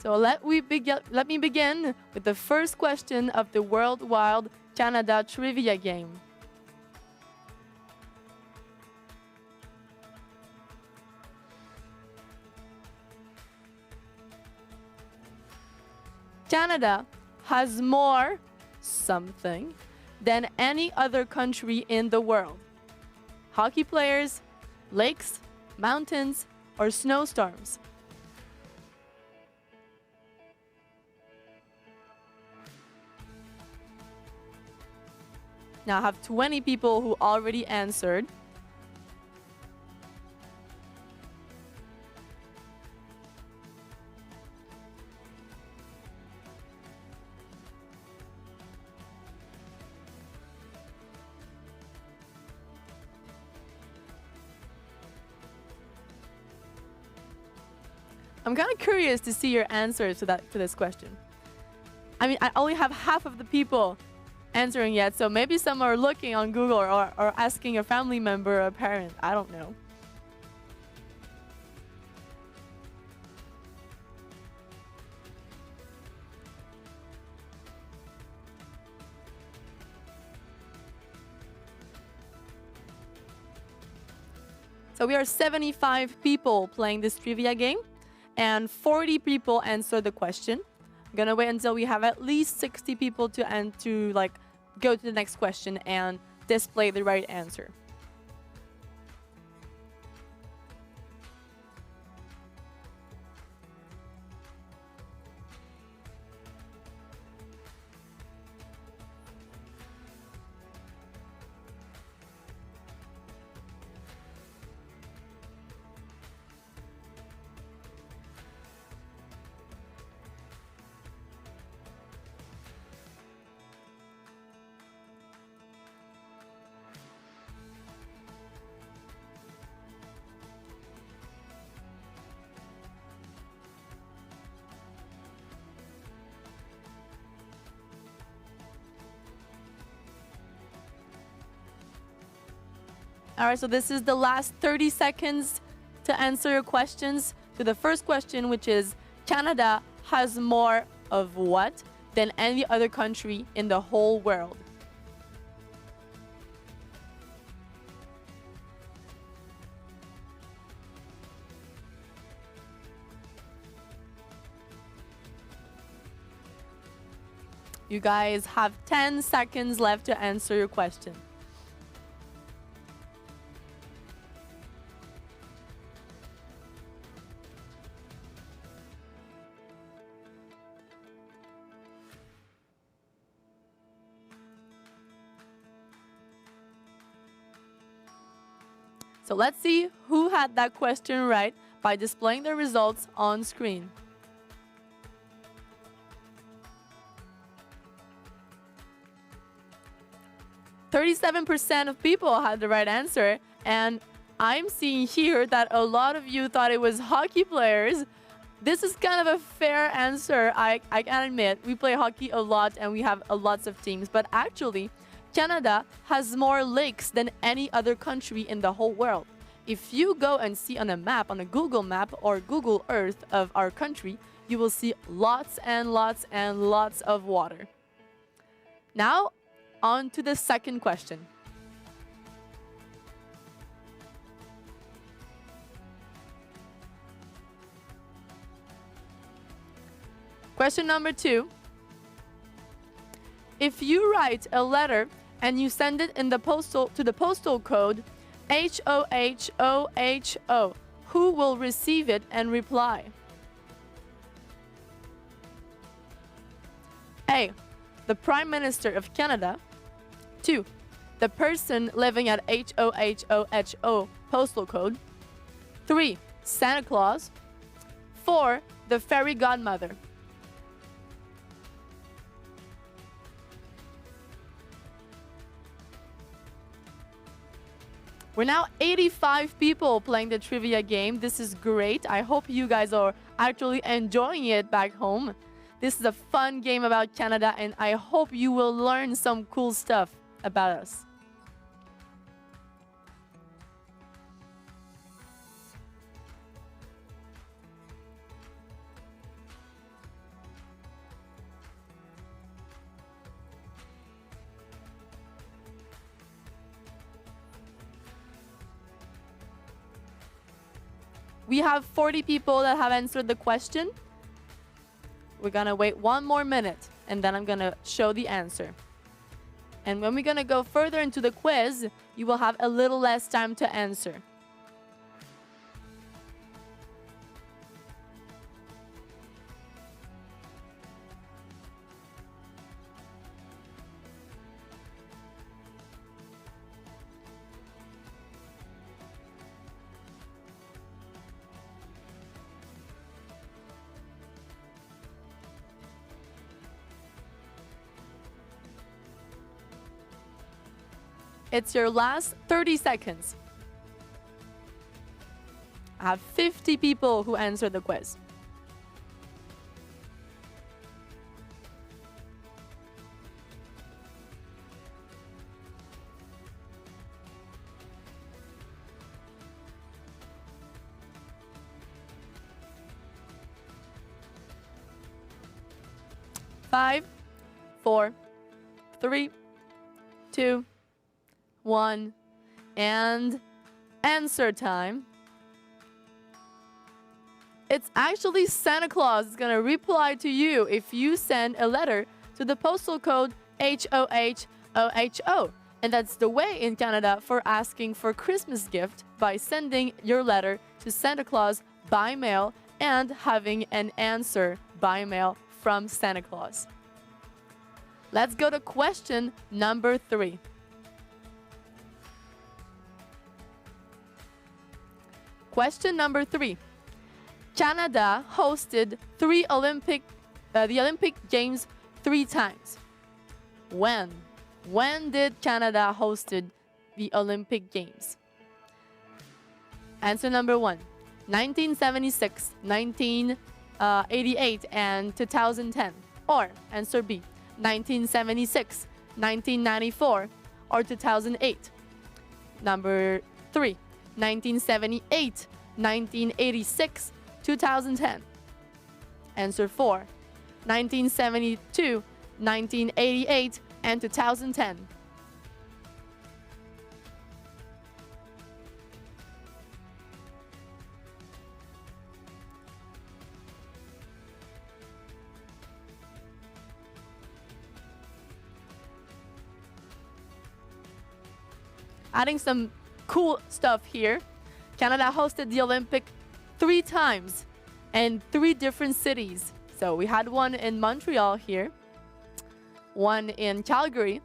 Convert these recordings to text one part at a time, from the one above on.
So let me begin with the first question of the Worldwide Canada Trivia Game. Canada has more something than any other country in the world. Hockey players, lakes, mountains, or snowstorms. Now I have 20 people who already answered. I'm kind of curious to see your answers to this question. I mean, I only have half of the people answering yet, so maybe some are looking on Google or asking a family member or a parent. I don't know. So we are 75 people playing this trivia game, and 40 people answered the question. I'm gonna wait until we have at least 60 people to like go to the next question and display the right answer. All right, so this is the last 30 seconds to answer your questions. To the first question, which is, Canada has more of what than any other country in the whole world? You guys have 10 seconds left to answer your question. So let's see who had that question right by displaying the results on screen. %37% of people had the right answer, and I'm seeing here that a lot of you thought it was hockey players. This is kind of a fair answer, I can admit. We play hockey a lot and we have lots of teams, but actually, Canada has more lakes than any other country in the whole world. If you go and see on a map, on a Google map or Google Earth of our country, you will see lots and lots and lots of water. Now, on to the second question. Question number 2. If you write a letter and you send it in the postal code HOHOHO, who will receive it and reply? A, the Prime Minister of Canada. 2, the person living at HOHOHO postal code. 3, Santa Claus. 4, the fairy godmother. We're now 85 people playing the trivia game. This is great. I hope you guys are actually enjoying it back home. This is a fun game about Canada, and I hope you will learn some cool stuff about us. We have 40 people that have answered the question. We're gonna wait 1 more minute, and then I'm gonna show the answer. And when we're gonna go further into the quiz, you will have a little less time to answer. It's your last 30 seconds. I have 50 people who answered the quiz. Five, 4, 3, 2, 1, and answer time. It's actually Santa Claus is gonna reply to you if you send a letter to the postal code HOHOHO. And that's the way in Canada for asking for Christmas gift, by sending your letter to Santa Claus by mail and having an answer by mail from Santa Claus. Let's go to question number 3. Question number 3. Canada hosted the Olympic Games 3 times. When? When did Canada hosted the Olympic Games? Answer number 1, 1976, 1988, and 2010. Or answer B, 1976, 1994, or 2008. Number 3, 1978, 1986, 2010. Answer 4, 1972, 1988, and 2010. Adding some cool stuff here. Canada hosted the Olympic 3 times in 3 different cities. So we had one in Montreal here, one in Calgary,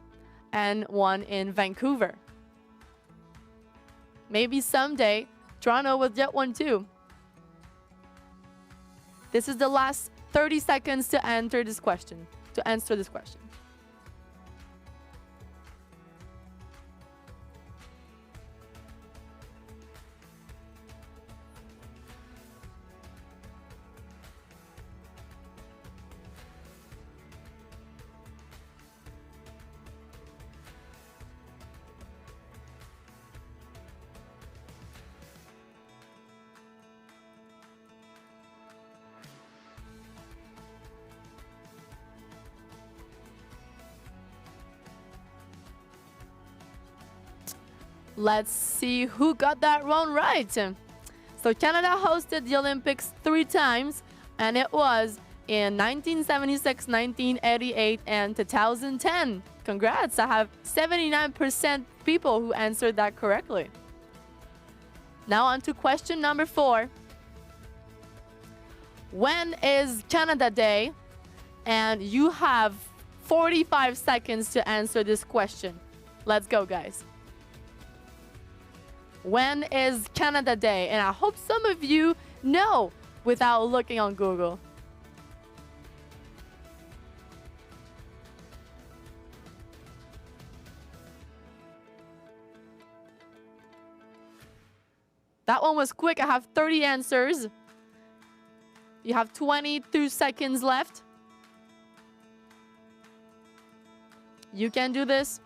and one in Vancouver. Maybe someday Toronto will get one too. This is the last 30 seconds to answer this question. Let's see who got that one right. So Canada hosted the Olympics 3 times, and it was in 1976, 1988, and 2010. Congrats, I have 79% people who answered that correctly. Now on to question number 4. When is Canada Day? And you have 45 seconds to answer this question. Let's go, guys. When is Canada Day? And I hope some of you know without looking on Google. That one was quick. I have 30 answers. You have 22 seconds left. You can do this.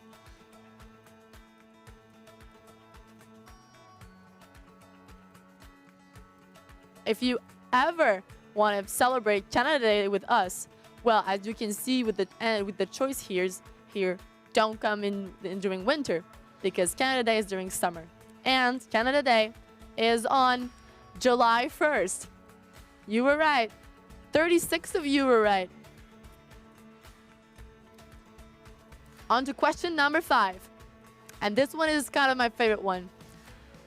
If you ever want to celebrate Canada Day with us, well, as you can see with the choice here, don't come in during winter, because Canada Day is during summer, and Canada Day is on July 1st. You were right. 36 of you were right. On to question number 5. And this one is kind of my favorite one.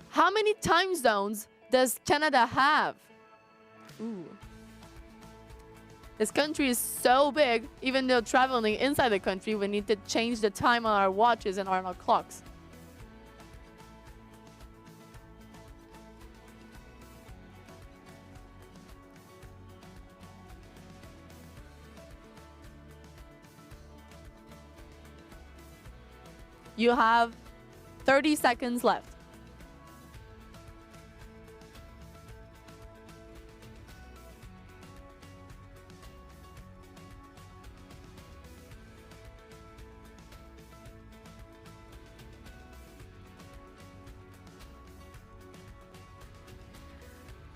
How many time zones does Canada have? Ooh. This country is so big, even though traveling inside the country, we need to change the time on our watches and on our clocks. You have 30 seconds left.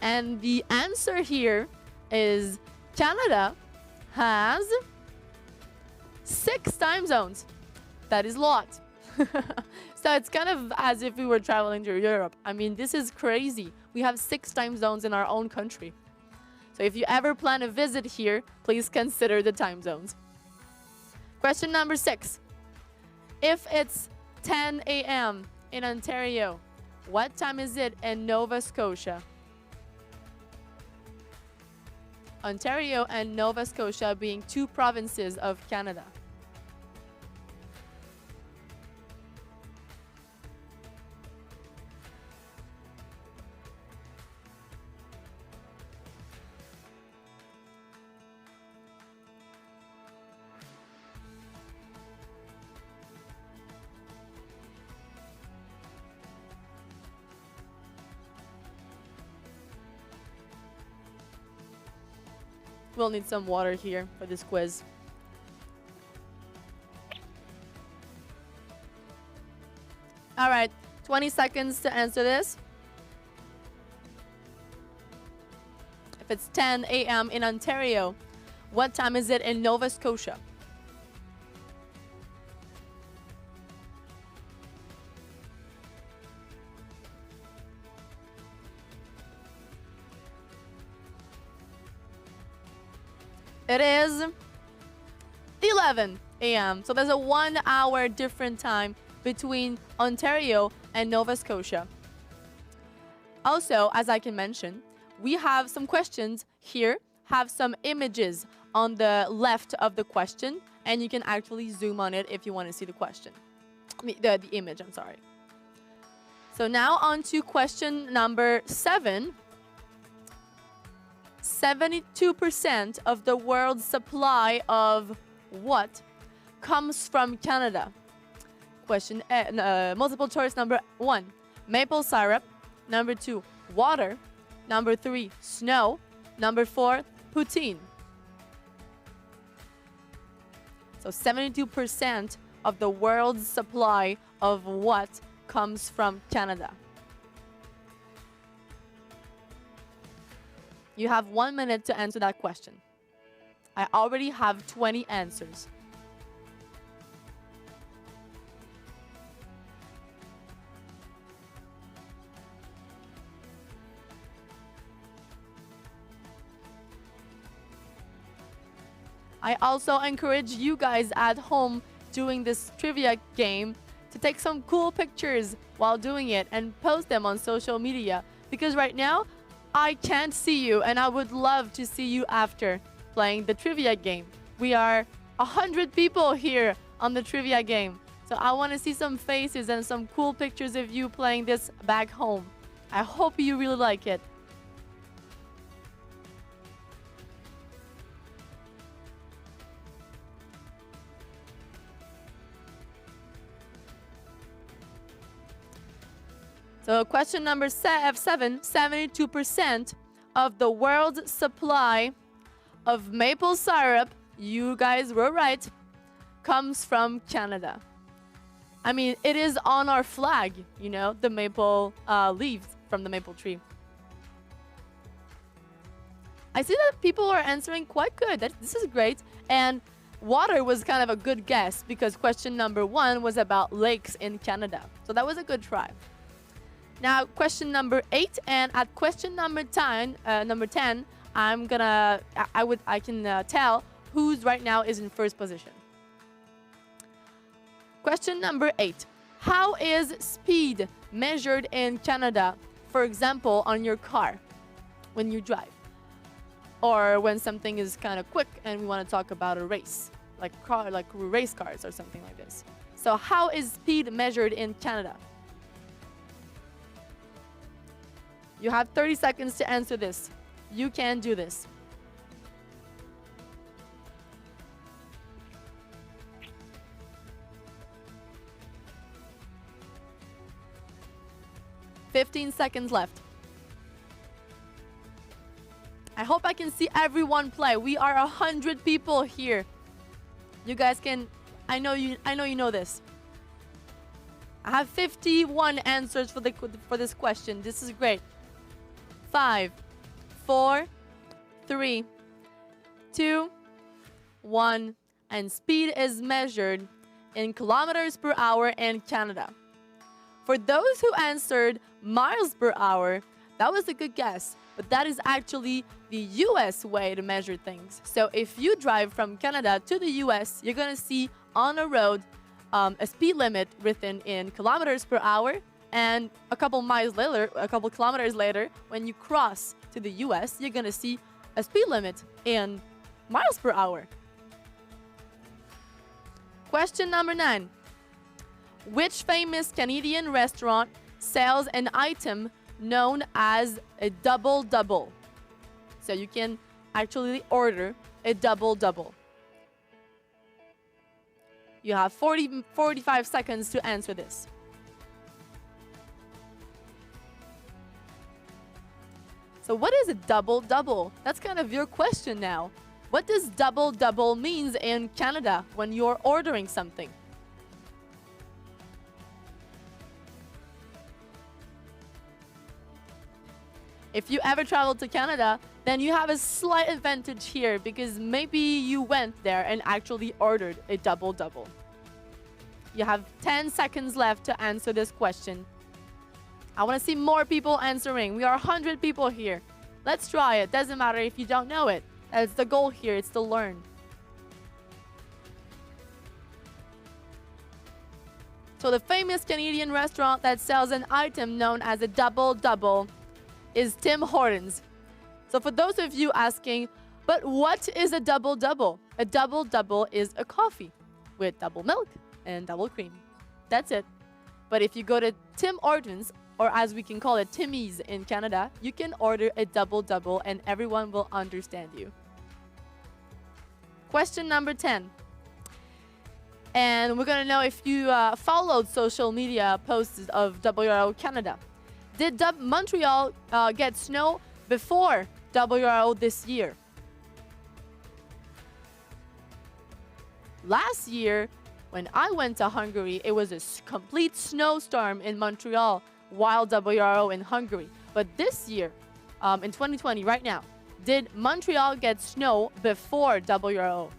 And the answer here is Canada has 6 time zones. That is a lot. So it's kind of as if we were traveling to Europe. I mean, this is crazy. We have 6 time zones in our own country. So if you ever plan a visit here, please consider the time zones. Question number 6. If it's 10 a.m. in Ontario, what time is it in Nova Scotia? Ontario and Nova Scotia being 2 provinces of Canada. We'll need some water here for this quiz. All right, 20 seconds to answer this. If it's 10 a.m. in Ontario, what time is it in Nova Scotia? It is 11 a.m. So there's a 1 hour different time between Ontario and Nova Scotia. Also, as I can mention, we have some questions here, have some images on the left of the question, and you can actually zoom on it if you want to see the question. The image, I'm sorry. So now on to question number 7. 72% of the world's supply of what comes from Canada? Question multiple choice number 1, maple syrup. Number 2, water. Number 3, snow. Number 4, poutine. So 72% of the world's supply of what comes from Canada? You have 1 minute to answer that question. I already have 20 answers. I also encourage you guys at home doing this trivia game to take some cool pictures while doing it and post them on social media, because right now I can't see you and I would love to see you after playing the trivia game. We are 100 people here on the trivia game, so I want to see some faces and some cool pictures of you playing this back home. I hope you really like it. So question number 7, 72% of the world's supply of maple syrup, you guys were right, comes from Canada. I mean, it is on our flag, you know, the maple leaves from the maple tree. I see that people are answering quite good. This is great. And water was kind of a good guess because question number 1 was about lakes in Canada. So that was a good try. Now, question number 8, and at question number 10, I'm gonna, I can tell who's right now is in first position. Question number 8. How is speed measured in Canada? For example, on your car when you drive, or when something is kind of quick and we want to talk about a race, like race cars or something like this. So, how is speed measured in Canada? You have 30 seconds to answer this. You can do this. "15 seconds left. I hope I can see everyone play. We are 100 people here. You guys can, I know you know this. I have 51 answers for this question. This is great. 5, 4, 3, 2, 1, and speed is measured in kilometers per hour in Canada. For those who answered miles per hour, that was a good guess, but that is actually the US way to measure things. So if you drive from Canada to the US, you're gonna see on a road a speed limit written in kilometers per hour, and a couple kilometers later, when you cross to the US, you're gonna see a speed limit in miles per hour. Question number 9. Which famous Canadian restaurant sells an item known as a double-double? So you can actually order a double-double. You have 45 seconds to answer this. So what is a double-double? That's kind of your question now. What does double-double means in Canada when you're ordering something? If you ever traveled to Canada, then you have a slight advantage here because maybe you went there and actually ordered a double-double. You have 10 seconds left to answer this question. I want to see more people answering. We are 100 people here. Let's try it. Doesn't matter if you don't know it. That's the goal here. It's to learn. So the famous Canadian restaurant that sells an item known as a double-double is Tim Hortons. So for those of you asking, but what is a double-double? A double-double is a coffee with double milk and double cream. That's it. But if you go to Tim Hortons, or as we can call it, Timmy's in Canada, you can order a double-double and everyone will understand you. Question number 10. And we're going to know if you followed social media posts of WRO Canada. Did Montreal get snow before WRO this year? Last year, when I went to Hungary, it was a complete snowstorm in Montreal while WRO in Hungary. But this year, in 2020, right now, did Montreal get snow before WRO?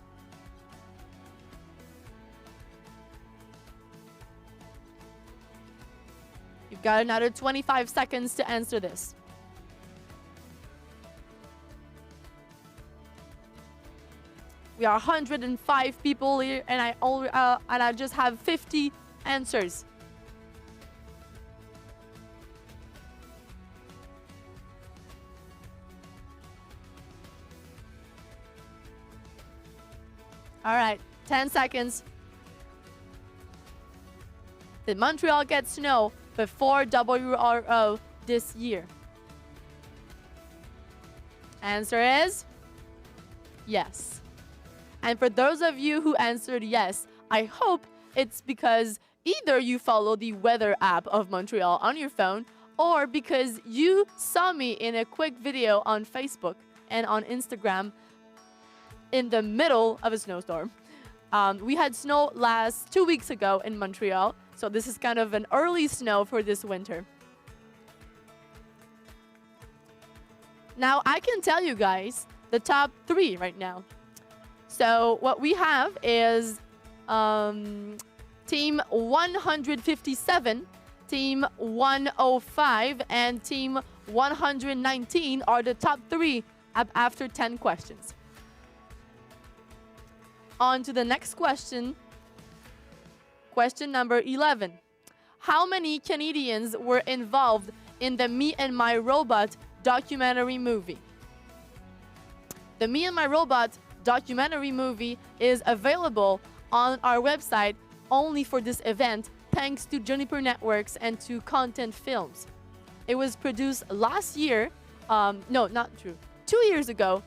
You've got another 25 seconds to answer this. We are 105 people here, and I just have 50 answers. All right, 10 seconds. Did Montreal get snow before WRO this year? Answer is yes. And for those of you who answered yes, I hope it's because either you follow the weather app of Montreal on your phone, or because you saw me in a quick video on Facebook and on Instagram in the middle of a snowstorm. We had snow 2 weeks ago in Montreal, so this is kind of an early snow for this winter. Now, I can tell you guys the top 3 right now. So what we have is Team 157, Team 105 and Team 119 are the top 3 after 10 questions. On to the next question. Question number 11. How many Canadians were involved in the Me and My Robot documentary movie? The Me and My Robot documentary movie is available on our website only for this event, thanks to Juniper Networks and to Content Films. It was produced last year, no, not true, 2 years ago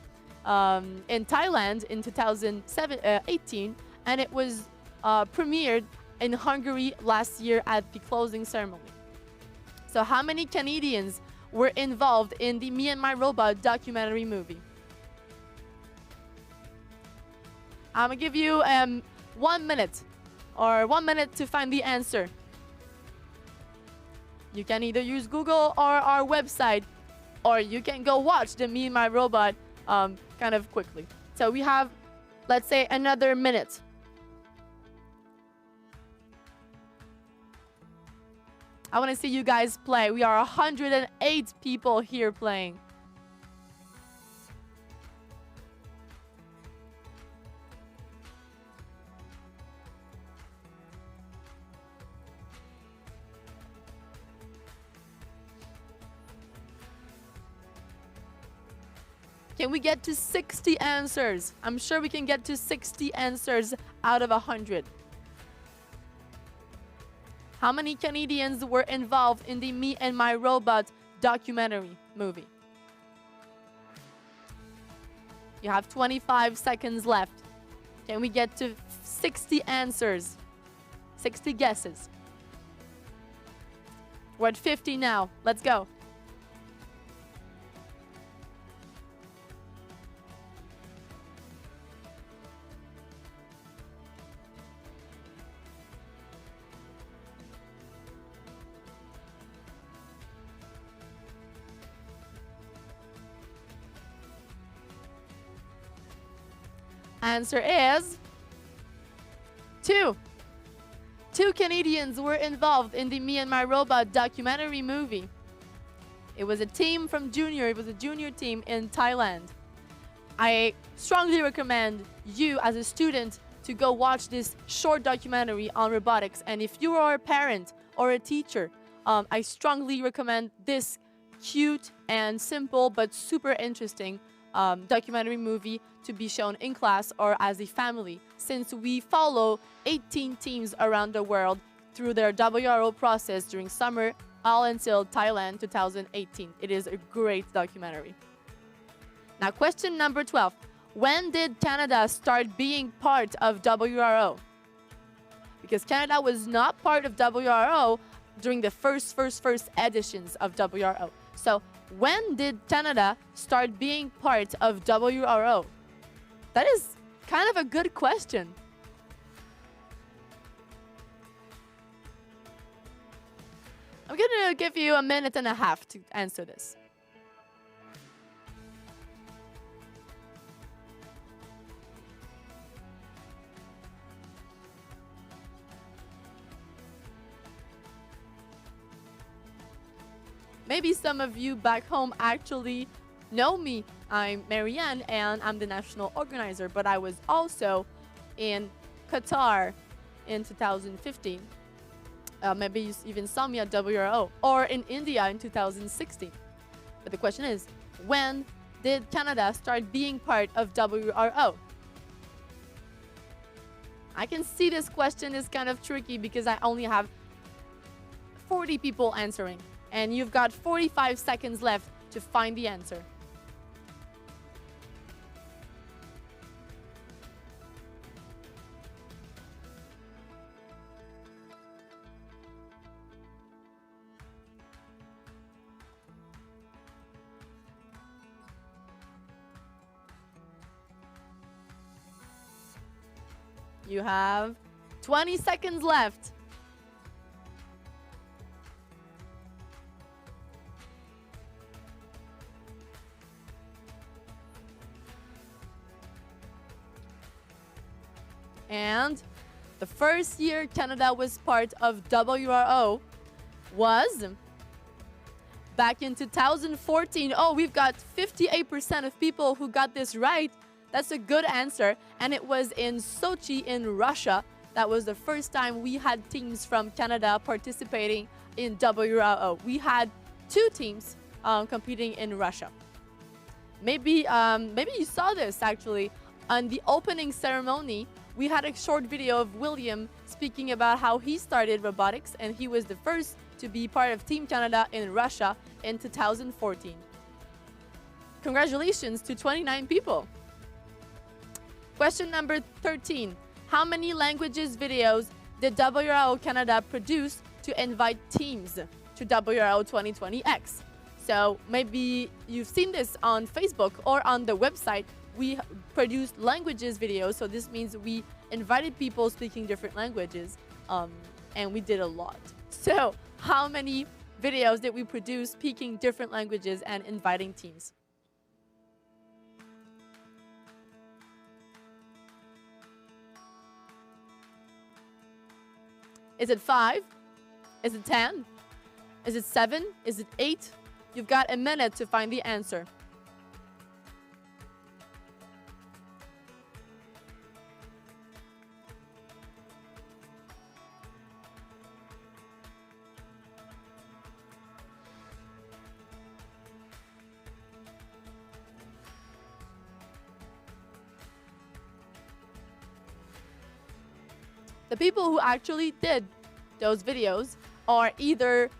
in Thailand in 2018, and it was premiered in Hungary last year at the closing ceremony. So how many Canadians were involved in the Me and My Robot documentary movie? I'm gonna give you 1 minute, or 1 minute to find the answer. You can either use Google or our website, or you can go watch the Me and My Robot kind of quickly. So we have, let's say, another minute. I want to see you guys play. We are 108 people here playing. Can we get to 60 answers? I'm sure we can get to 60 answers out of 100. How many Canadians were involved in the Me and My Robot documentary movie? You have 25 seconds left. Can we get to 60 answers? 60 guesses. We're at 50 now. Let's go. Answer is 2. 2 Canadians were involved in the Me and My Robot documentary movie. It was a team from junior. It was a junior team in Thailand. I strongly recommend you as a student to go watch this short documentary on robotics. And if you are a parent or a teacher, I strongly recommend this cute and simple but super interesting documentary movie to be shown in class or as a family, since we follow 18 teams around the world through their WRO process during summer all until Thailand 2018. It is a great documentary. Now, question number 12. When did Canada start being part of WRO? Because Canada was not part of WRO during the first editions of WRO. So when did Canada start being part of WRO? That is kind of a good question. I'm going to give you a minute and a half to answer this. Maybe some of you back home actually know me. I'm Marianne and I'm the national organizer, but I was also in Qatar in 2015. Maybe you even saw me at WRO, or in India in 2016. But the question is, when did Canada start being part of WRO? I can see this question is kind of tricky because I only have 40 people answering. And you've got 45 seconds left to find the answer. You have 20 seconds left. And the first year Canada was part of WRO was back in 2014. Oh, we've got 58% of people who got this right. That's a good answer. And it was in Sochi in Russia. That was the first time we had teams from Canada participating in WRO. We had 2 teams competing in Russia. Maybe you saw this actually. On the opening ceremony, we had a short video of William speaking about how he started robotics, and he was the first to be part of Team Canada in Russia in 2014. Congratulations to 29 people. Question number 13. How many languages videos did WRO Canada produce to invite teams to WRO 2020X? So maybe you've seen this on Facebook or on the website. We produced languages videos, so this means we invited people speaking different languages, and we did a lot. So how many videos did we produce speaking different languages and inviting teams? Is it 5? Is it 10? Is it 7? Is it 8? You've got a minute to find the answer. The people who actually did those videos are either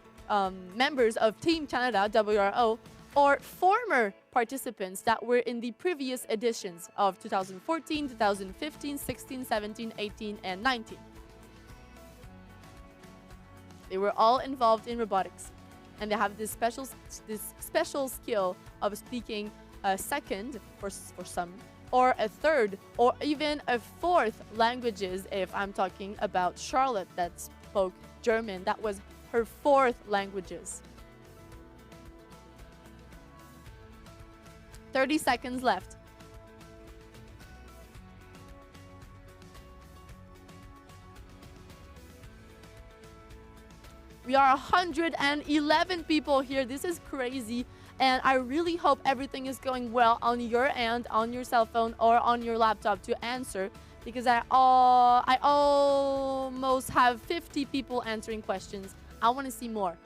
members of Team Canada, WRO, or former participants that were in the previous editions of 2014, 2015, 16, 17, 18, and 19. They were all involved in robotics, and they have this special skill of speaking a second for some, or a third, or even a fourth languages. If I'm talking about Charlotte that spoke German, that was her 4th languages. 30 seconds left. We are 111 people here. This is crazy. And I really hope everything is going well on your end, on your cell phone or on your laptop to answer, because I almost have 50 people answering questions. I want to see more.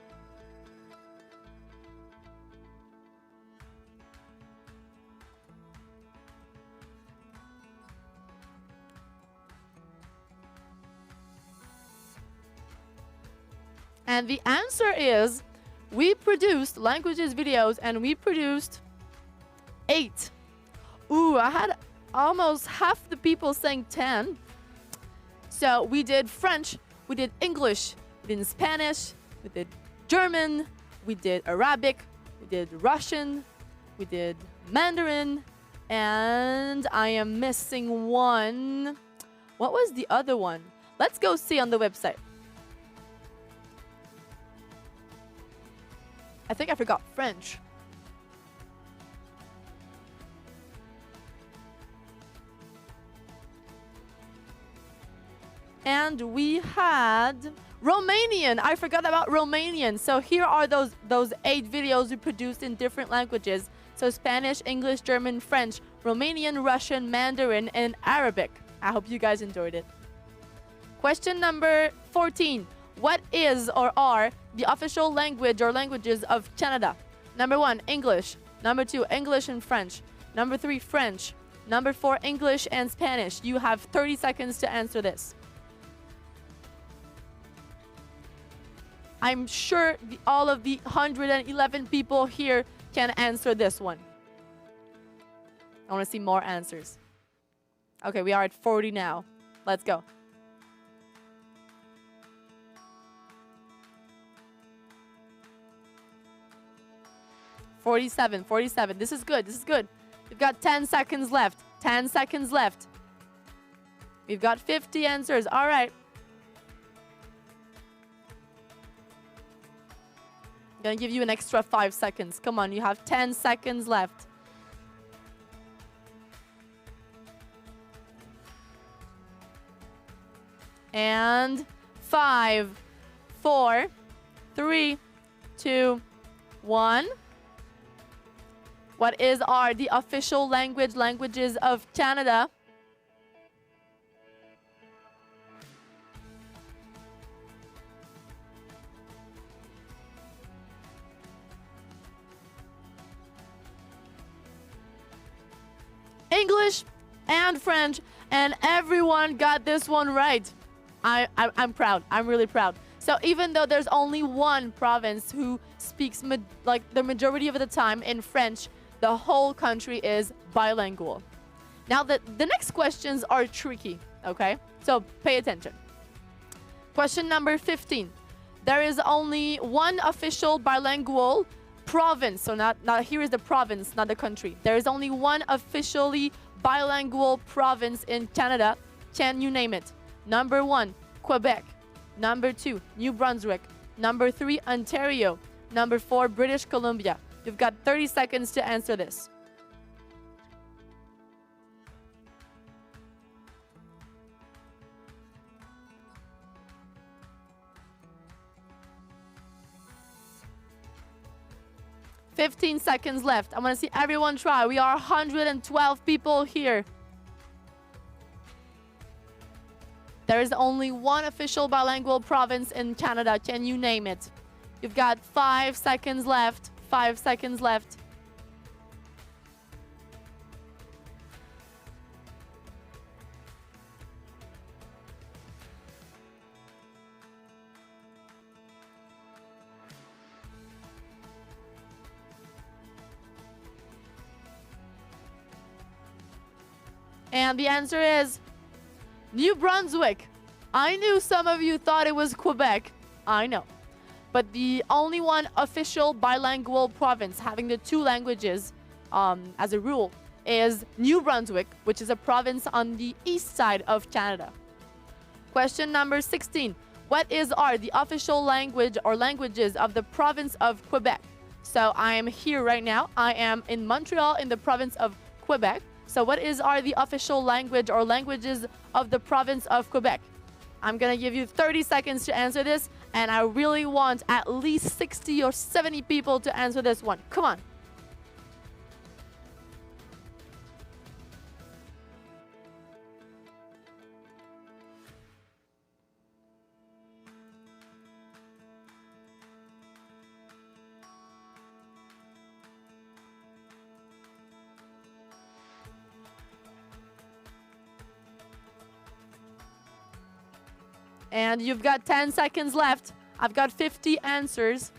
And the answer is, we produced languages videos, and we produced 8. Ooh, I had almost half the people saying 10. So we did French, we did English, we did Spanish, we did German, we did Arabic, we did Russian, we did Mandarin, and I am missing one. What was the other one? Let's go see on the website. I think I forgot French. And we had Romanian. I forgot about Romanian. So here are those 8 videos we produced in different languages. So Spanish, English, German, French, Romanian, Russian, Mandarin, and Arabic. I hope you guys enjoyed it. Question number 14. What is or are the official language or languages of Canada? Number 1, English. Number 2, English and French. Number 3, French. Number 4, English and Spanish. You have 30 seconds to answer this. I'm sure all of the 111 people here can answer this one. I want to see more answers. Okay, we are at 40 now. Let's go. 47. This is good. We've got 10 seconds left. 10 seconds left. We've got 50 answers. All right. I'm going to give you an extra 5 seconds. Come on, you have 10 seconds left. And 5, 4, 3, 2, 1. What are the official languages of Canada? English and French, and everyone got this one right. I'm proud. I'm really proud. So even though there's only one province who speaks like the majority of the time in French, the whole country is bilingual. Now the next questions are tricky, okay? So pay attention. Question number 15. There is only one official bilingual province. So not here is the province, not the country. There is only one officially bilingual province in Canada. Can you name it? Number 1, Quebec. Number 2, New Brunswick. Number 3, Ontario. Number 4, British Columbia. You've got 30 seconds to answer this. "15 seconds left. I want to see everyone try. We are 112 people here. There is only one official bilingual province in Canada. Can you name it? You've got 5 seconds left. 5 seconds left. And the answer is New Brunswick. I knew some of you thought it was Quebec. I know. But the only one official bilingual province having the two languages as a rule is New Brunswick, which is a province on the east side of Canada. Question number 16. What are the official language or languages of the province of Quebec? So I am here right now. I am in Montreal in the province of Quebec. So what are the official language or languages of the province of Quebec? I'm going to give you 30 seconds to answer this, and I really want at least 60 or 70 people to answer this one. Come on. And you've got 10 seconds left. I've got 50 answers.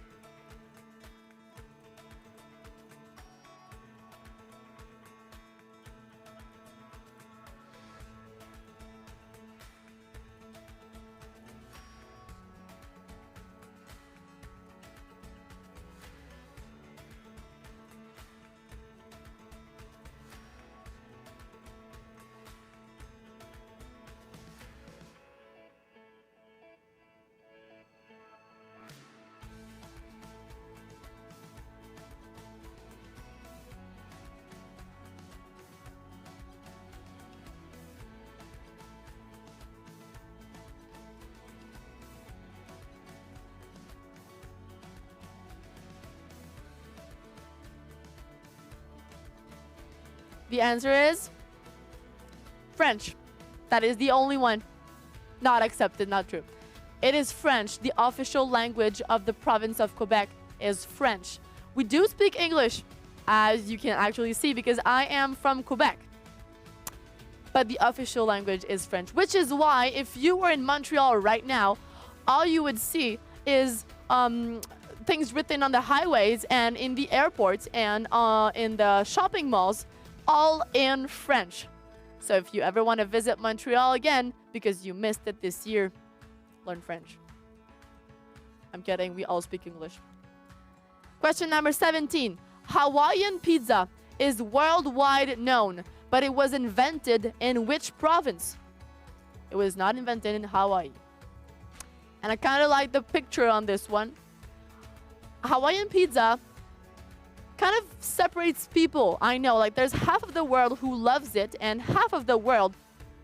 The answer is French. That is the only one. Not accepted, not true. It is French. The official language of the province of Quebec is French. We do speak English, as you can actually see, because I am from Quebec. But the official language is French, which is why if you were in Montreal right now, all you would see is things written on the highways and in the airports and in the shopping malls, all in French. So if you ever want to visit Montreal again because you missed it this year, learn French. I'm kidding, we all speak English. Question number 17. Hawaiian pizza is worldwide known, but it was invented in which province? It was not invented in Hawaii. And I kind of like the picture on this one. Hawaiian pizza kind of separates people. I know, like there's half of the world who loves it and half of the world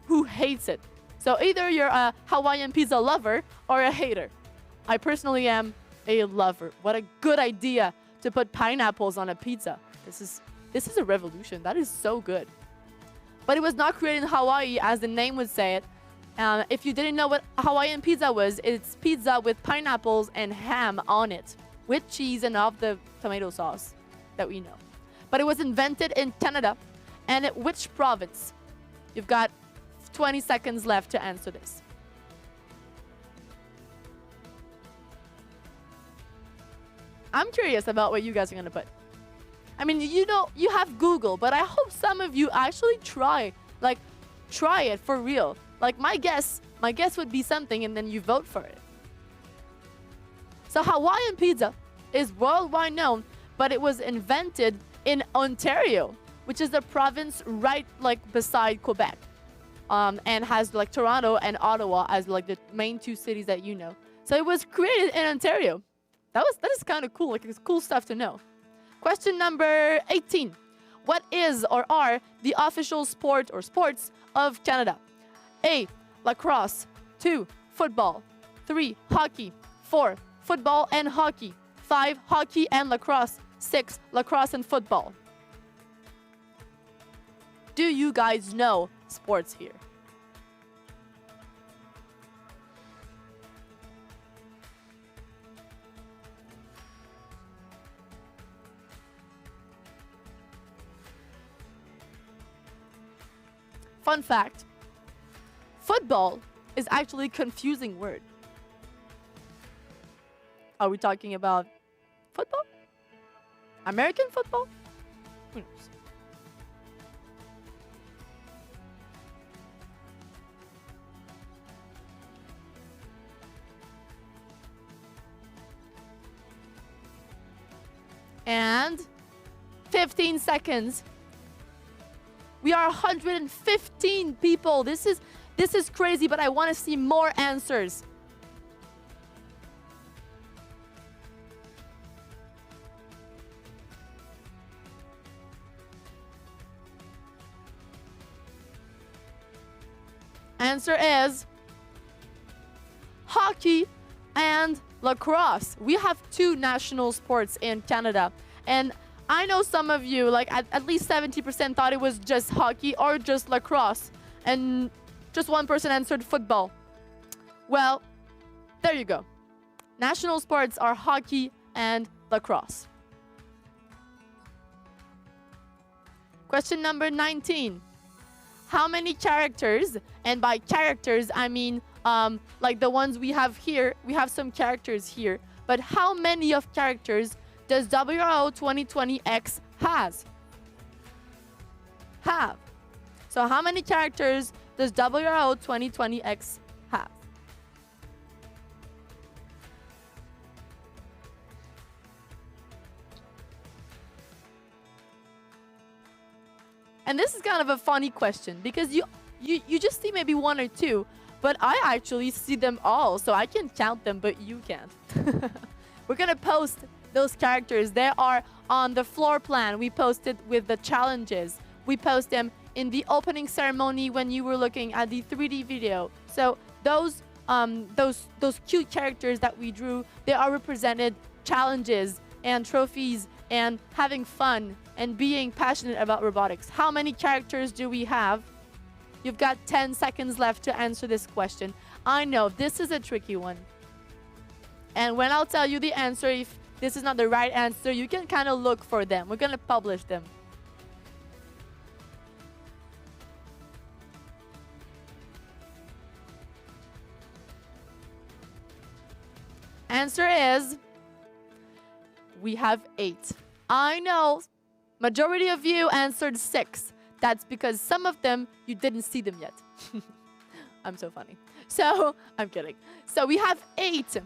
who hates it. So either you're a Hawaiian pizza lover or a hater. I personally am a lover. What a good idea to put pineapples on a pizza. This is a revolution. That is so good. But it was not created in Hawaii, as the name would say it. If you didn't know what Hawaiian pizza was, it's pizza with pineapples and ham on it, with cheese and of the tomato sauce that we know. But it was invented in Canada. And which province? You've got 20 seconds left to answer this. I'm curious about what you guys are going to put. I mean, you know, you have Google, but I hope some of you actually try it for real. Like my guess would be something, and then you vote for it. So Hawaiian pizza is worldwide known, but it was invented in Ontario, which is a province right like beside Quebec, and has like Toronto and Ottawa as like the main two cities that you know. So it was created in Ontario. That is kind of cool. Like, it's cool stuff to know. Question number 18. What is or are the official sport or sports of Canada? A, lacrosse. 2, football. 3, hockey. 4, football and hockey. 5, hockey and lacrosse. 6, lacrosse and football. Do you guys know sports here? Fun fact, football is actually a confusing word. Are we talking about football? American football? Who knows? And 15 seconds. We are 115 people. This is crazy, but I want to see more answers. Answer is hockey and lacrosse. We have two national sports in Canada, and I know some of you, like at least 70% thought it was just hockey or just lacrosse, and just one person answered football. Well, there you go. National sports are hockey and lacrosse. Question number 19. How many characters, and by characters I mean like the ones we have here, we have some characters here, but how many of characters does WRO 2020X have? So how many characters does WRO 2020X have? And this is kind of a funny question because you just see maybe one or two, but I actually see them all, so I can count them, but you can't. We're gonna post those characters. They are on the floor plan. We posted with the challenges. We post them in the opening ceremony when you were looking at the 3D video. So those cute characters that we drew, they are represented challenges and trophies and having fun and being passionate about robotics. How many characters do we have? You've got 10 seconds left to answer this question. I know this is a tricky one. And when I'll tell you the answer, if this is not the right answer, you can kind of look for them. We're going to publish them. Answer is, we have 8. I know majority of you answered 6. That's because some of them, you didn't see them yet. I'm so funny. So, I'm kidding. So we have 8.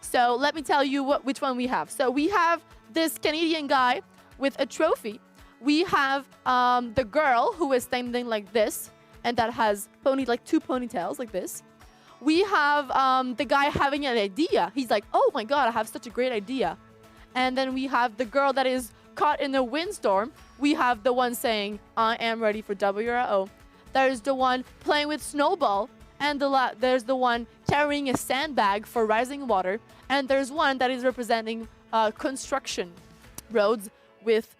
So let me tell you which one we have. So we have this Canadian guy with a trophy. We have the girl who is standing like this, and that has like 2 ponytails like this. We have the guy having an idea. He's like, oh my God, I have such a great idea. And then we have the girl that is caught in a windstorm. We have the one saying, I am ready for WRO. There's the one playing with snowball. and there's the one carrying a sandbag for rising water, and there's one that is representing construction roads with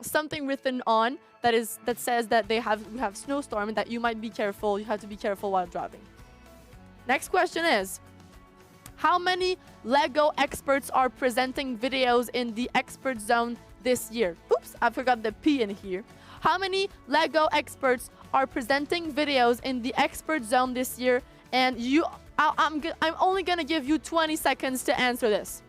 something written on that says that we have snowstorm and that you might be careful. You have to be careful while driving. Next question is, how many LEGO experts are presenting videos in the expert zone this year? Oops, I forgot the P in here. How many LEGO experts are presenting videos in the expert zone this year? And I'm only gonna give you 20 seconds to answer this.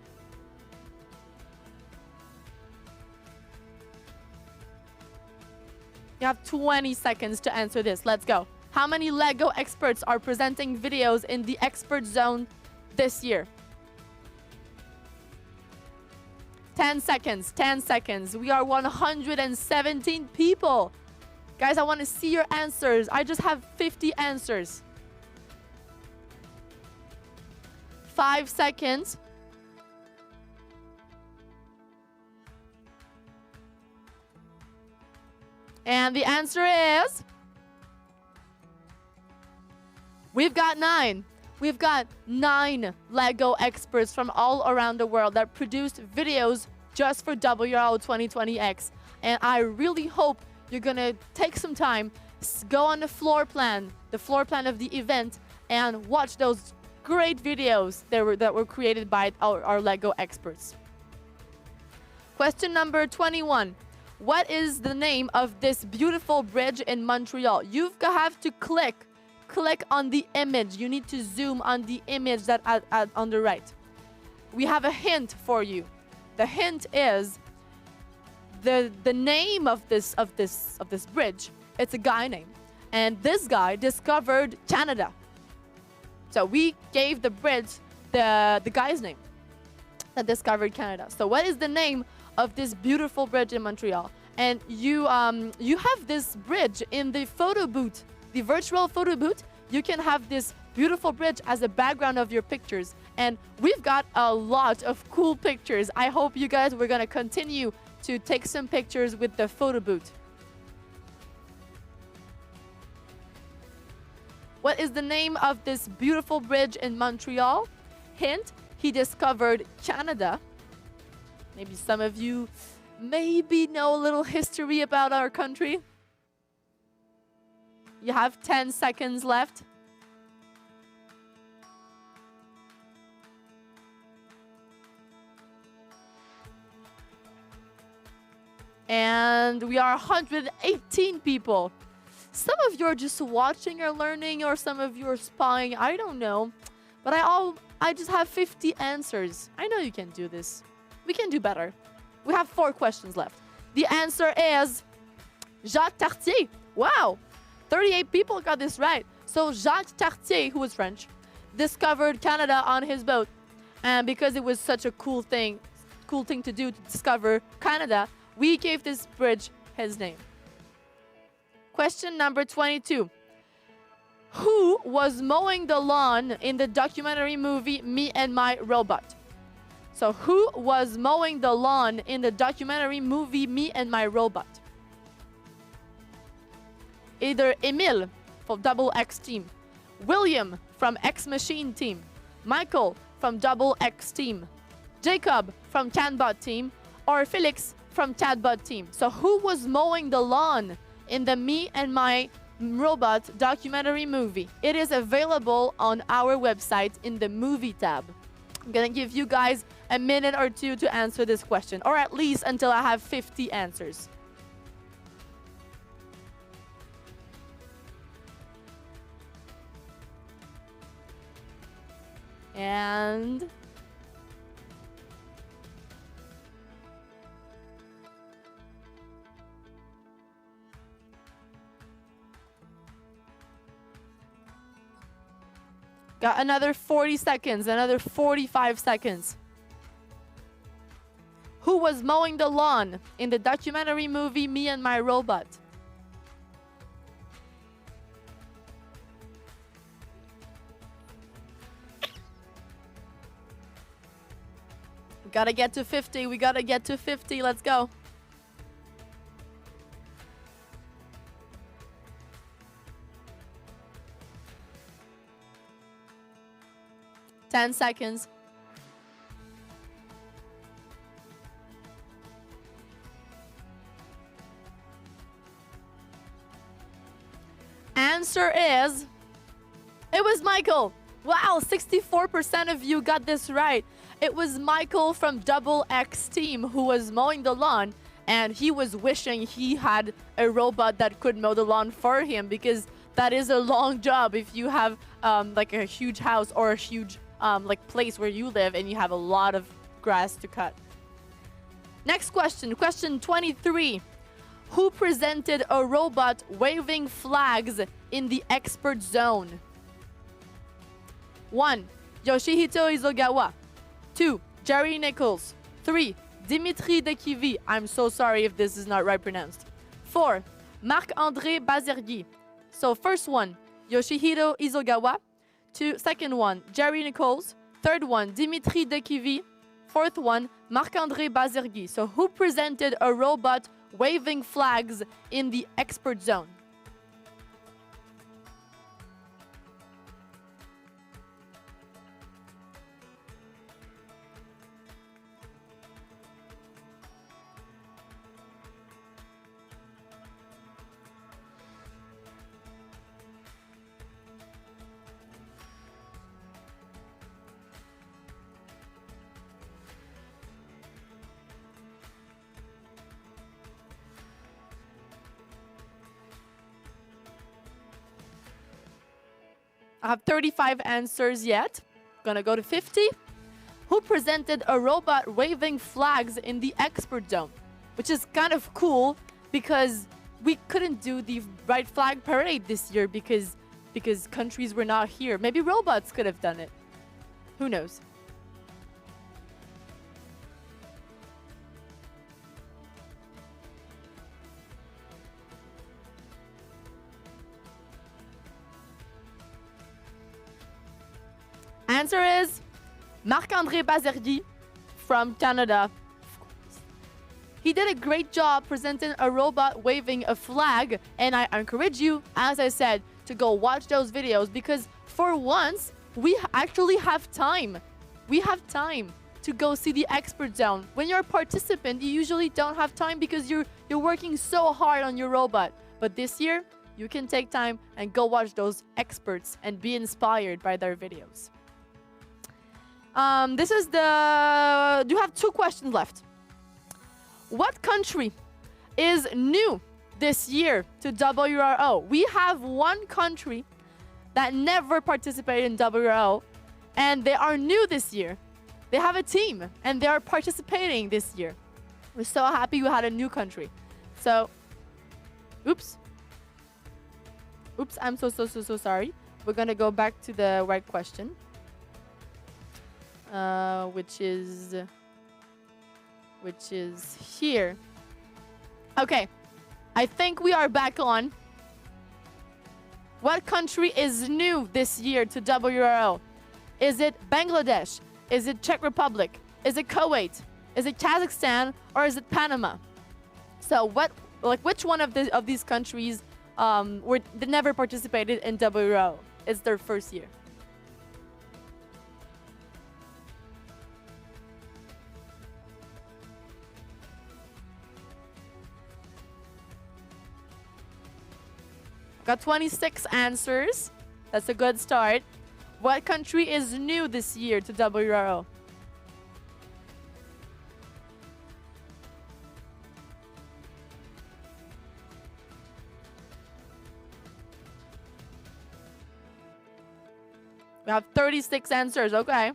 You have 20 seconds to answer this. Let's go. How many LEGO experts are presenting videos in the expert zone this year? 10 seconds. 10 seconds. We are 117 people. Guys, I want to see your answers. I just have 50 answers. 5 seconds. And the answer is... we've got 9. We've got 9 LEGO experts from all around the world that produced videos just for WRO 2020X. And I really hope you're gonna take some time, go on the floor plan of the event, and watch those great videos that were created by our LEGO experts. Question number 21. What is the name of this beautiful bridge in Montreal? You have to click on the image. You need to zoom on the image that on the right. We have a hint for you. The hint is the name of this bridge. It's a guy name, and this guy discovered Canada. So we gave the bridge the guy's name that discovered Canada. So what is the name of this beautiful bridge in Montreal? And you have this bridge in the photo booth, the virtual photo booth. You can have this beautiful bridge as a background of your pictures. And we've got a lot of cool pictures. I hope you guys were going to continue to take some pictures with the photo booth. What is the name of this beautiful bridge in Montreal? Hint, he discovered Canada. Maybe some of you maybe know a little history about our country. You have 10 seconds left. And we are 118 people. Some of you are just watching or learning, or some of you are spying. I don't know. But I just have 50 answers. I know you can do this. We can do better. We have 4 questions left. The answer is Jacques Cartier. Wow. 38 people got this right. So Jacques Cartier, who was French, discovered Canada on his boat. And because it was such a cool thing to do to discover Canada, we gave this bridge his name. Question number 22. Who was mowing the lawn in the documentary movie Me and My Robot? So who was mowing the lawn in the documentary movie Me and My Robot? Either Emile from Double X Team, William from X Machine Team, Michael from Double X Team, Jacob from Canbot Team, or Felix from Cadbot Team. So who was mowing the lawn in the Me and My Robot documentary movie? It is available on our website in the movie tab. I'm gonna give you guys a minute or 2 to answer this question, or at least until I have 50 answers. And got another 40 seconds, another 45 seconds. Who was mowing the lawn in the documentary movie Me and My Robot? We gotta get to 50. We gotta get to 50. Let's go. 10 seconds. Answer is, it was Michael. Wow, 64% of you got this right. It was Michael from Double X team who was mowing the lawn, and he was wishing he had a robot that could mow the lawn for him, because that is a long job if you have like a huge house or a huge like place where you live and you have a lot of grass to cut. Next question, question 23. Who presented a robot waving flags in the expert zone? 1. Yoshihito Izogawa. 2. Jerry Nichols. 3. Dimitri Dekivi. I'm so sorry if this is not right pronounced. 4. Marc-André Bazergui. So first one, Yoshihiro Izogawa. Second one, Jerry Nichols. Third one, Dimitri Dekivi. Fourth one, Marc-André Bazergui. So who presented a robot waving flags in the expert zone? I have 35 answers yet. Gonna go to 50. Who presented a robot waving flags in the expert zone? Which is kind of cool because we couldn't do the right flag parade this year because countries were not here. Maybe robots could have done it. Who knows? Answer is Marc-André Bazergui from Canada. He did a great job presenting a robot waving a flag, and I encourage you, as I said, to go watch those videos because for once, we actually have time. We have time to go see the expert zone. When you're a participant, you usually don't have time because you're working so hard on your robot. But this year, you can take time and go watch those experts and be inspired by their videos. This is the... You have 2 questions left. What country is new this year to WRO? We have one country that never participated in WRO, and they are new this year. They have a team, and they are participating this year. We're so happy we had a new country. So, oops. Oops, I'm so sorry. We're gonna go back to the right question. Which is here. Okay, I think we are back on. What country is new this year to WRO? Is it Bangladesh? Is it Czech Republic? Is it Kuwait? Is it Kazakhstan? Or is it Panama? So which one of these countries they never participated in WRO? It's their first year. Got 26 answers. That's a good start. What country is new this year to WRO? We have 36 answers. Okay.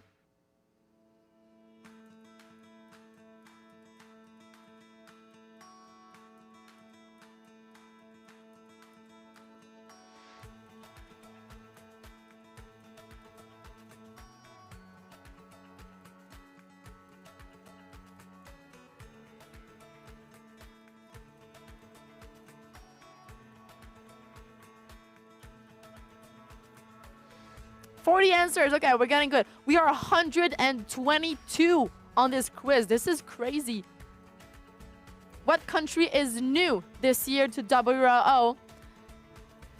Forty answers. Okay, we're getting good. We are 122 on this quiz. This is crazy. What country is new this year to WRO?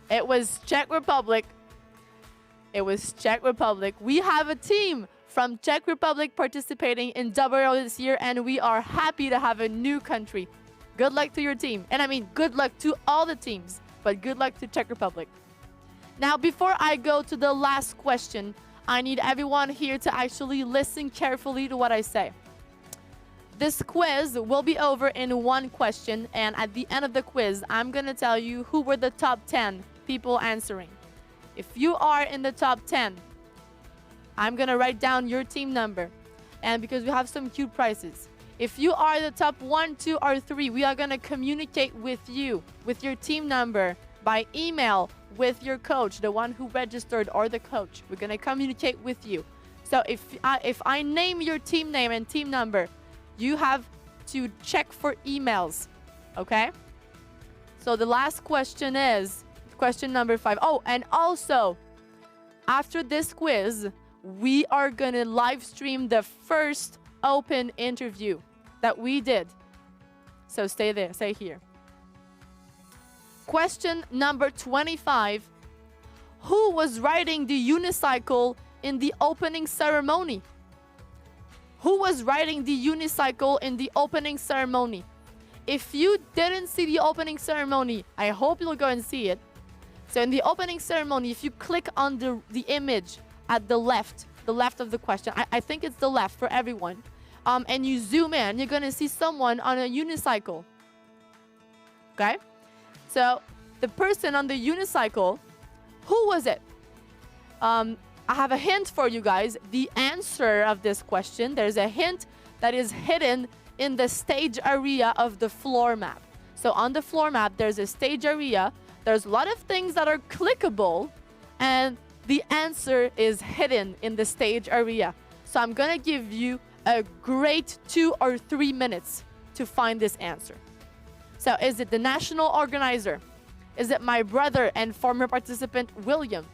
It was Czech Republic. It was Czech Republic. We have a team from Czech Republic participating in WRO this year, and we are happy to have a new country. Good luck to your team. And I mean, good luck to all the teams, but good luck to Czech Republic. Now, before I go to the last question, I need everyone here to actually listen carefully to what I say. This quiz will be over in one question, and at the end of the quiz, I'm going to tell you who were the top 10 people answering. If you are in the top 10, I'm going to write down your team number, and because we have some cute prizes. If you are the top 1, 2, or 3, we are going to communicate with you, with your team number, by email, with your coach, the one who registered, or the coach. We're going to communicate with you. So if I name your team name and team number, you have to check for emails, okay? So the last question is question number 5. Oh, and also, after this quiz, we are going to live stream the first open interview that we did. So stay there, stay here. Question number 25. Who was riding the unicycle in the opening ceremony? Who was riding the unicycle in the opening ceremony? If you didn't see the opening ceremony, I hope you'll go and see it. So in the opening ceremony, if you click on the image at the left of the question, I think it's the left for everyone, and you zoom in, you're going to see someone on a unicycle. Okay? So the person on the unicycle, who was it? I have a hint for you guys. The answer of this question, there's a hint that is hidden in the stage area of the floor map. So on the floor map, there's a stage area. There's a lot of things that are clickable, and the answer is hidden in the stage area. So I'm going to give you a great 2 or 3 minutes to find this answer. So is it the national organizer? Is it my brother and former participant, William?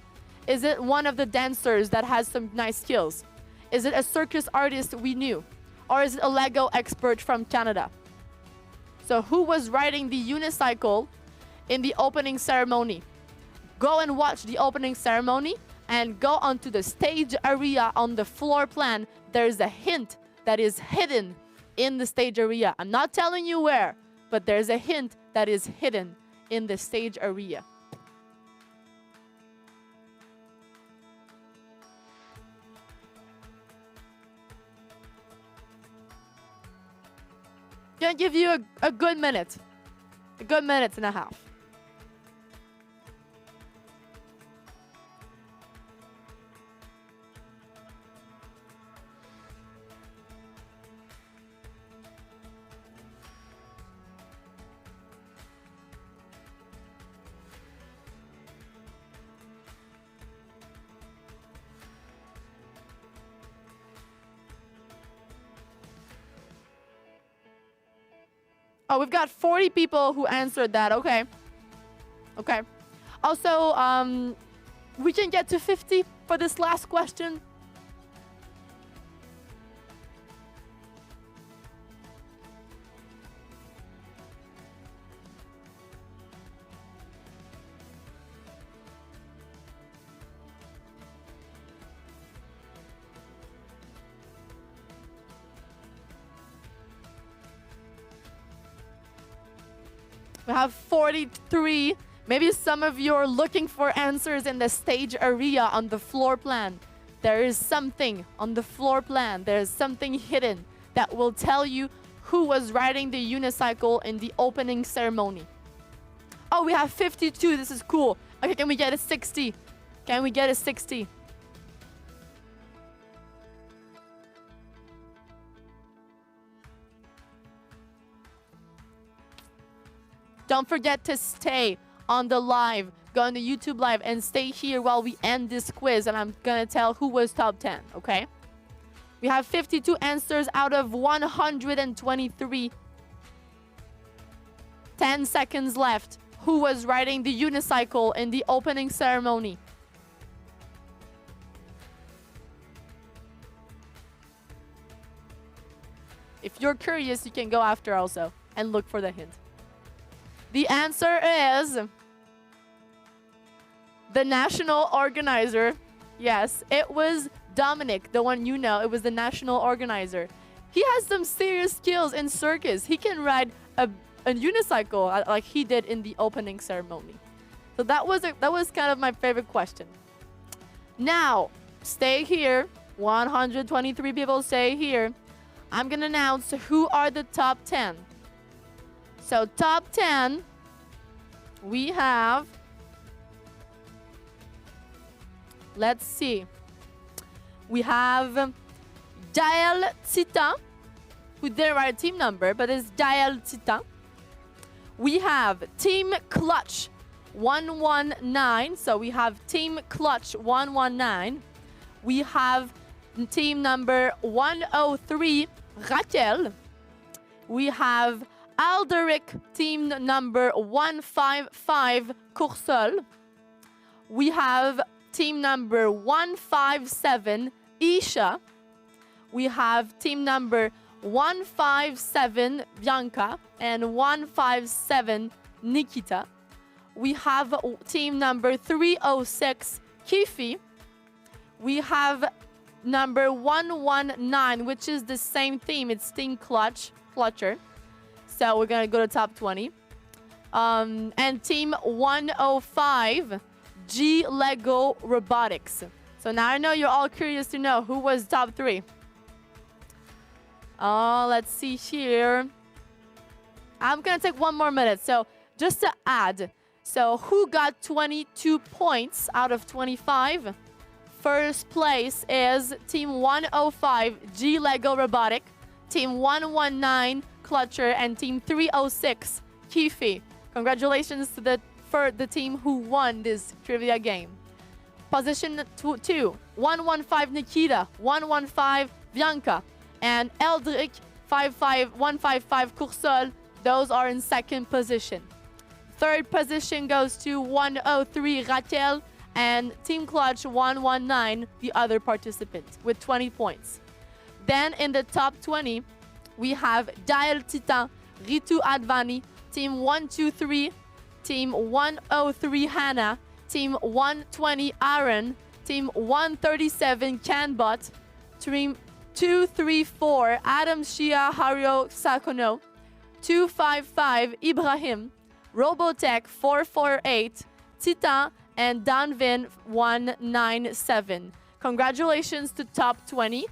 Is it one of the dancers that has some nice skills? Is it a circus artist we knew? Or is it a Lego expert from Canada? So who was riding the unicycle in the opening ceremony? Go and watch the opening ceremony and go onto the stage area on the floor plan. There's a hint that is hidden in the stage area. I'm not telling you where, but there's a hint that is hidden in the stage area. Gonna give you a good minute. A good minute and a half. Oh, we've got 40 people who answered that. Okay. Okay. Also, we can get to 50 for this last question. We have 43. Maybe some of you are looking for answers in the stage area on the floor plan. There is something on the floor plan. There is something hidden that will tell you who was riding the unicycle in the opening ceremony. Oh, we have 52. This is cool. Okay, can we get a 60? Can we get a 60? Don't forget to stay on the live, go on the YouTube live, and stay here while we end this quiz, and I'm gonna tell who was top 10, okay? We have 52 answers out of 123. 10 seconds left. Who was riding the unicycle in the opening ceremony? If you're curious, you can go after also and look for the hint. The answer is the national organizer. Yes, it was Dominic, the one you know. It was the national organizer. He has some serious skills in circus. He can ride a unicycle like he did in the opening ceremony. So that was kind of my favorite question. Now, stay here. 123 people stay here. I'm going to announce who are the top 10. So top 10, we have, let's see. We have Jael Tita, who didn't write a team number, but it's Jael Tita. We have Team Clutch 119. So we have Team Clutch 119. We have team number 103, Raquel. We have Alderic, team number 155, Coursol. We have team number 157, Isha. We have team number 157, Bianca, and 157, Nikita. We have team number 306, Kifi. We have number 119, which is the same theme. It's Team Clutcher. So we're going to go to top 20. And team 105, G Lego Robotics. So now I know you're all curious to know who was top 3. Let's see here. I'm going to take 1 more minute. So just to add, so who got 22 points out of 25? First place is Team 105, G Lego Robotic, Team 119, Clutcher, and Team 306, Kifi. Congratulations to the team who won this trivia game. Position 2, 115, Nikita, 115, Bianca, and Eldrick, 155, Coursol. Those are in second position. Third position goes to 103, Raquel, and Team Clutch 119, the other participant, with 20 points. Then in the top 20, we have Jael Titan, Ritu Advani, Team 123, Team 103, Hannah, Team 120, Aaron, Team 137, Canbot, Team 234, Adam Shia Hario Sakono, 255, Ibrahim, Robotech 448, Titan, and Danvin 197. Congratulations to top 20.